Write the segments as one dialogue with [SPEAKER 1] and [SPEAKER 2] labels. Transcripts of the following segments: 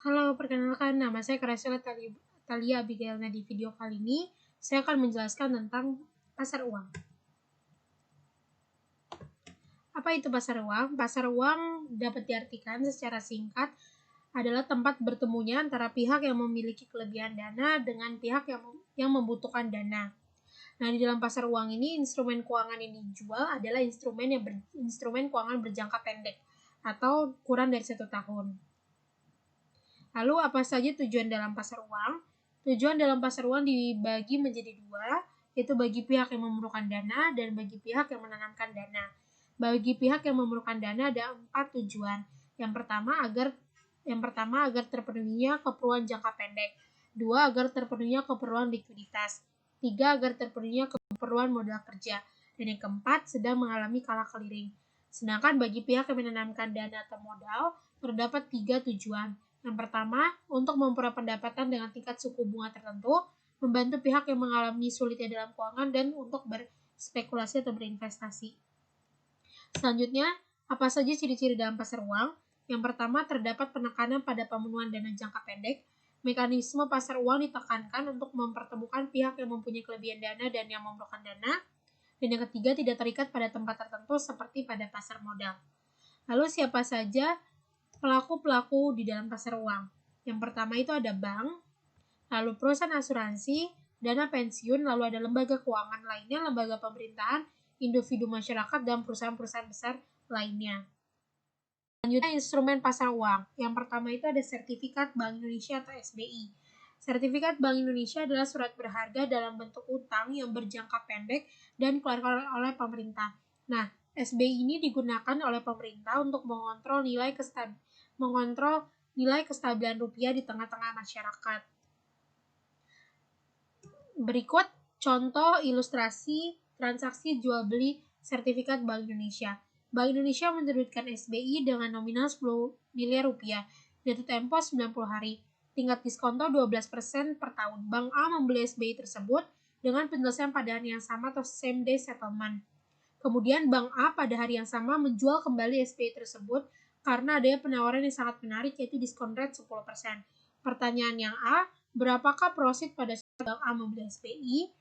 [SPEAKER 1] Halo, perkenalkan nama saya Graciela Talia Abigail. Nah, di video kali ini saya akan menjelaskan tentang pasar uang. Apa itu pasar uang? Pasar uang dapat diartikan secara singkat adalah tempat bertemunya antara pihak yang memiliki kelebihan dana dengan pihak yang membutuhkan dana. Nah, di dalam pasar uang ini, instrumen keuangan yang dijual adalah instrumen keuangan berjangka pendek atau kurang dari 1 tahun. Lalu apa saja tujuan dalam pasar uang? Tujuan dalam pasar uang dibagi menjadi 2, yaitu bagi pihak yang memerlukan dana dan bagi pihak yang menanamkan dana. Bagi pihak yang memerlukan dana ada 4 tujuan. Yang pertama agar terpenuhinya keperluan jangka pendek. 2, agar terpenuhinya keperluan likuiditas. 3, agar terpenuhinya keperluan modal kerja. Dan yang keempat, sedang mengalami kalah keliling. Sedangkan bagi pihak yang menanamkan dana atau modal, terdapat 3 tujuan. Yang pertama, untuk memperoleh pendapatan dengan tingkat suku bunga tertentu, membantu pihak yang mengalami sulitnya dalam keuangan, dan untuk berspekulasi atau berinvestasi. Selanjutnya, apa saja ciri-ciri dalam pasar uang? Yang pertama, terdapat penekanan pada pemenuhan dana jangka pendek. Mekanisme pasar uang ditekankan untuk mempertemukan pihak yang mempunyai kelebihan dana dan yang memerlukan dana. Dan yang ketiga, tidak terikat pada tempat tertentu seperti pada pasar modal. Lalu siapa saja pelaku-pelaku di dalam pasar uang? Yang pertama itu ada bank, lalu perusahaan asuransi, dana pensiun, lalu ada lembaga keuangan lainnya, lembaga pemerintahan, individu masyarakat, dan perusahaan-perusahaan besar lainnya. Selanjutnya, instrumen pasar uang. Yang pertama itu ada sertifikat Bank Indonesia atau SBI. Sertifikat Bank Indonesia adalah surat berharga dalam bentuk utang yang berjangka pendek dan dikeluarkan oleh pemerintah. Nah, SBI ini digunakan oleh pemerintah untuk mengontrol nilai kestabilan rupiah di tengah-tengah masyarakat. Berikut contoh ilustrasi transaksi jual beli sertifikat Bank Indonesia. Bank Indonesia menerbitkan SBI dengan nominal 10 miliar rupiah, jatuh tempo 90 hari, tingkat diskonto 12% per tahun. Bank A membeli SBI tersebut dengan penyelesaian pada hari yang sama atau same day settlement. Kemudian Bank A pada hari yang sama menjual kembali SBI tersebut karena adanya penawaran yang sangat menarik, yaitu diskon rate 10%. Pertanyaan yang A, berapakah profit pada saat Bank A membeli SBI?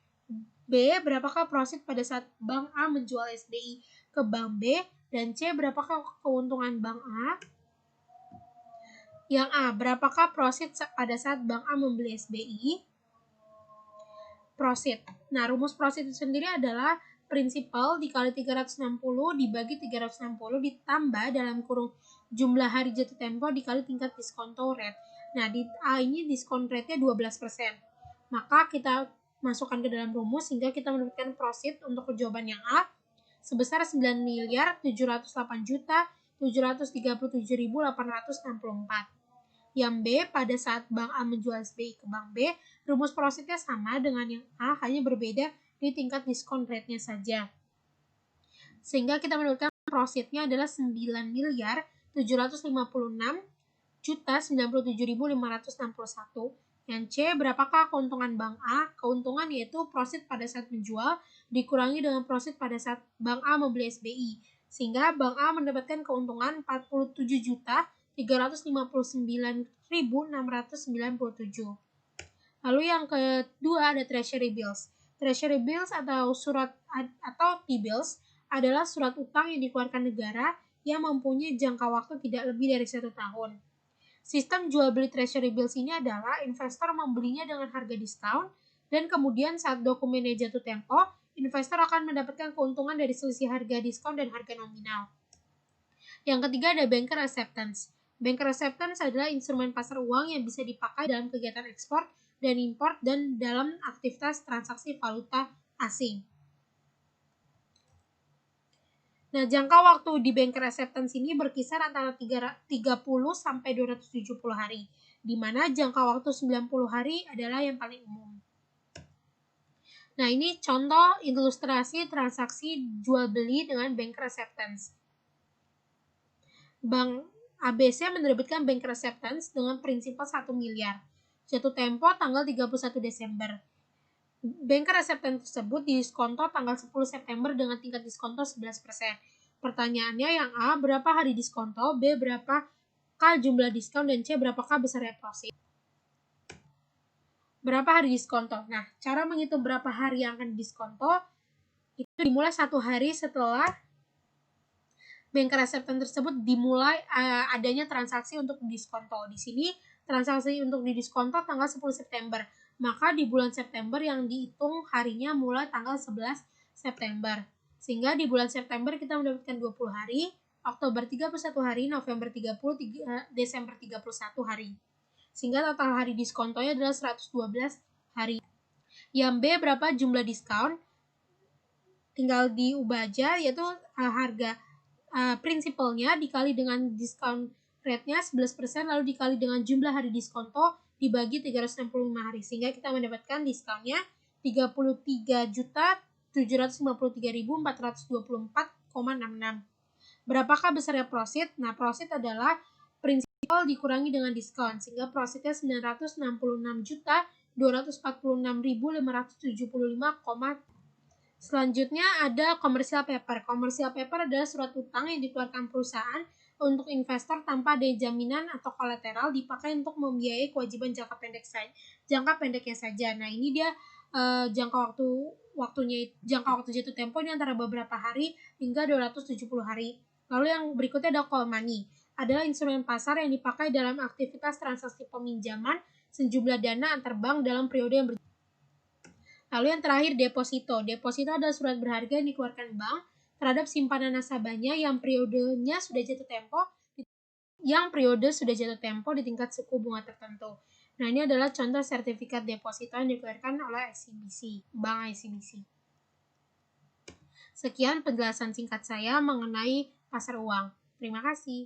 [SPEAKER 1] B, berapakah profit pada saat Bank A menjual SBI ke Bank B? Dan C, berapakah keuntungan Bank A? Yang A, berapakah profit pada saat Bank A membeli SBI? Profit. Nah, rumus profit itu sendiri adalah prinsipal dikali 360 dibagi 360 ditambah dalam kurung jumlah hari jatuh tempo dikali tingkat diskonto rate. Nah, di A ini diskon rate-nya 12%. Maka kita masukkan ke dalam rumus sehingga kita mendapatkan profit untuk jawaban yang A sebesar 9.708.737.864. Yang B, pada saat Bank A menjual SBI ke Bank B, rumus profitnya sama dengan yang A, hanya berbeda di tingkat diskon rate-nya saja. Sehingga kita mendapatkan profitnya adalah 9.756.097.561. Yang C, berapakah keuntungan Bank A? Keuntungan yaitu profit pada saat menjual dikurangi dengan profit pada saat Bank A membeli SBI. Sehingga Bank A mendapatkan keuntungan 47.359.697. Lalu yang kedua ada Treasury Bills. Treasury Bills atau T-bills adalah surat utang yang dikeluarkan negara yang mempunyai jangka waktu tidak lebih dari 1 tahun. Sistem jual beli Treasury Bills ini adalah investor membelinya dengan harga diskon dan kemudian saat dokumennya jatuh tempo, investor akan mendapatkan keuntungan dari selisih harga diskon dan harga nominal. Yang ketiga ada Banker Acceptance. Banker Acceptance adalah instrumen pasar uang yang bisa dipakai dalam kegiatan ekspor dan impor dan dalam aktivitas transaksi valuta asing. Nah, jangka waktu di Banker Acceptance ini berkisar antara 30 sampai 270 hari, di mana jangka waktu 90 hari adalah yang paling umum. Nah, ini contoh ilustrasi transaksi jual beli dengan Banker Acceptance. Bank ABC menerbitkan Banker Acceptance dengan prinsipal 1 miliar. Jatuh tempo tanggal 31 Desember. Banker Acceptance tersebut diskonto tanggal 10 September dengan tingkat diskonto 11%. Pertanyaannya yang A, berapa hari diskonto? B, berapa K jumlah diskon, dan C berapakah besarnya profit. Berapa hari diskonto? Nah, cara menghitung berapa hari yang akan diskonto itu dimulai 1 hari setelah banker acceptance tersebut dimulai adanya transaksi untuk diskonto. Di sini transaksi untuk didiskonto tanggal 10 September. Maka di bulan September yang dihitung harinya mulai tanggal 11 September. Sehingga di bulan September kita mendapatkan 20 hari, Oktober 31 hari, November 30, Desember 31 hari. Sehingga total hari diskontonya adalah 112 hari. Yang B berapa jumlah diskon? Tinggal diubah aja, yaitu harga prinsipalnya dikali dengan diskon rate-nya 11%, lalu dikali dengan jumlah hari diskonto dibagi 365 hari, sehingga kita mendapatkan diskonnya 33.753.424,66. Berapakah besarnya profit? Nah, profit adalah prinsipal dikurangi dengan diskon, sehingga profitnya 966.246.575. Selanjutnya ada commercial paper. Commercial paper adalah surat utang yang dikeluarkan perusahaan untuk investor tanpa ada jaminan atau kolateral, dipakai untuk membiayai kewajiban jangka pendeknya saja. Nah, ini dia jangka waktu jatuh tempo ini antara beberapa hari hingga 270 hari. Lalu yang berikutnya ada call money. Adalah instrumen pasar yang dipakai dalam aktivitas transaksi peminjaman sejumlah dana antar bank dalam periode yang berjangka. Lalu yang terakhir deposito. Deposito adalah surat berharga yang dikeluarkan bank terhadap simpanan nasabahnya yang periode sudah jatuh tempo di tingkat suku bunga tertentu. Nah, ini adalah contoh sertifikat deposito yang dikeluarkan oleh Bank ICBC. Sekian penjelasan singkat saya mengenai pasar uang. Terima kasih.